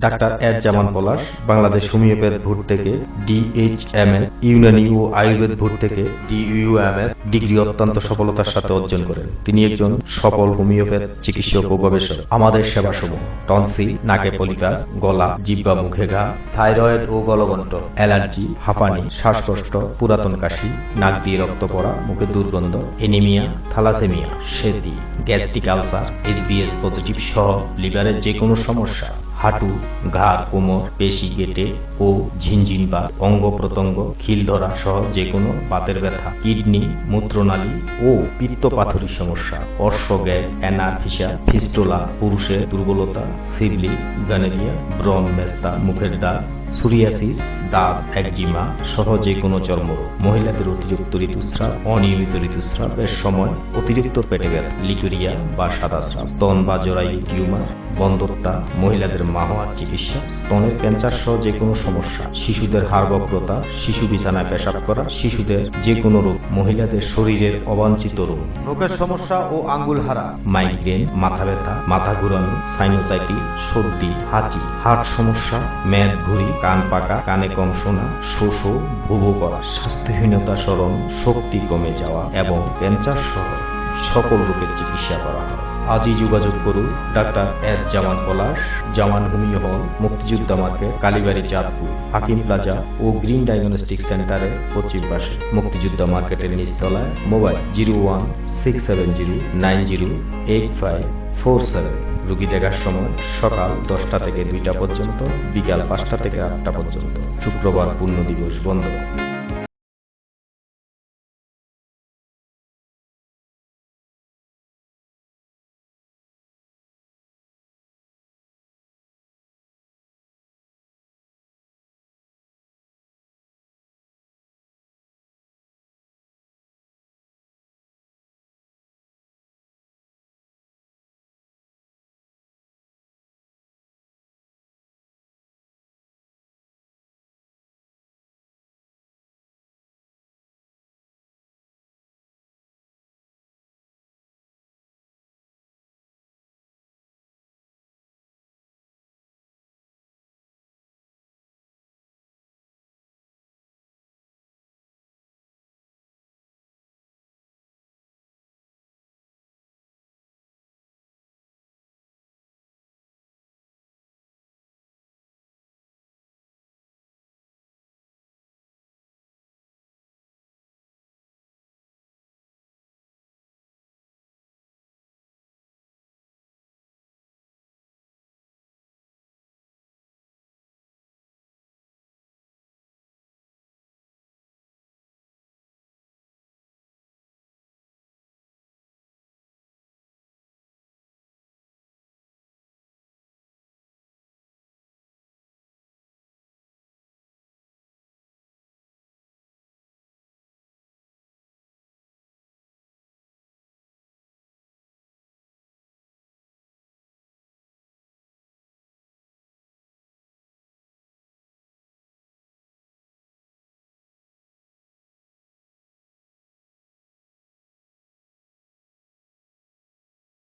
Doctor S জামান পলাশ, Bangladesh homeopath board থেকে DHMS, Unani ও Ayurveda board থেকে DUMS degree অত্যন্ত সফলতার সাথে অর্জন করেন। তিনি একজন সফল হোমিওপ্যাথ চিকিৎসক ও গবেষক। আমাদের সেবাসমূহ: টনসিল, নাকে পলিপাস, গলা, জিহ্বা, মুখে ঘা, থাইরয়েড ও গলগণ্ড, অ্যালার্জি, হাঁপানি, শ্বাসকষ্ট, পুরাতন কাশি, নাক দিয়ে রক্ত পড়া, মুখে দুর্গন্ধ, এনিমিয়া, থ্যালাসেমিয়া, সেতি, গ্যাস্ট্রিক আলসার, HbS পজিটিভ সহ লিভারের যে কোনো সমস্যা, হাঁটু, ঘাড়, কোমর, পেশি গেটে ও ঝিনঝিন বা অঙ্গ প্রত্যঙ্গ, খিল ধরা সহ যে কোনো বাতের ব্যথা, কিডনি, মূত্রনালী ও পিত্তপাথড়ী সমস্যা, অর্শ, গ্যাস, অ্যানাফিসা, ফিস্টুলা, পুরুষের দুর্বলতা, সিফিলিস, গনোরিয়া, ব্রণ, মেস্তা, মুখের দাগ, সোরিয়াসিস, দাগ, একজিমা সহ যে কোনো চর্মরোগ, মহিলাদের অতিরিক্ত ঋতুস্রাব, অনিয়মিত ঋতুস্রাবের সময় অতিরিক্ত পেটে ব্যথা, লিকুরিয়া বা সাদাস্রাব, স্তন বা জরায়ু টিউমার, বন্ধ্যতা, মহিলাদের মা হওয়ার চিকিৎসা, স্তনের ক্যান্সার সহ যে কোনো সমস্যা, শিশুদের হাড় বক্রতা, শিশু বিছানায় পেশাব করা, শিশুদের যে কোনো রোগ, মহিলাদের শরীরের অবাঞ্ছিত রোগ, নখের সমস্যা ও আঙ্গুল হারা, মাইগ্রেন, মাথা ব্যথা, মাথা ঘুরানো, সাইনোসাইটিস, সর্দি, হাঁচি, হার্ট সমস্যা, মেদ ঘুরি, কান পাকা, কানে কম শোনা, শোষো, ভুভু করা, স্বাস্থ্যহীনতা, স্মরণ শক্তি কমে যাওয়া এবং ক্যান্সার সহ সকল রোগের চিকিৎসা করা হয়। আজই যোগাযোগ করুন ডাক্তার এস জামান পলাশ, জামান হোমিও হল, মুক্তিযোদ্ধা মার্কেট, কালীবাড়ি, চাঁদপুর, হাকিম প্লাজা ও গ্রিন ডায়াগনস্টিক সেন্টারের পশ্চিম পাশে, মুক্তিযোদ্ধা মার্কেটের নিচতলায়। মোবাইল 0167090854 রোগী দেখার সময় সকাল 10টা থেকে 2টা পর্যন্ত, বিকাল 5টা থেকে 8টা পর্যন্ত। শুক্রবার পূর্ণ দিবস বন্ধ।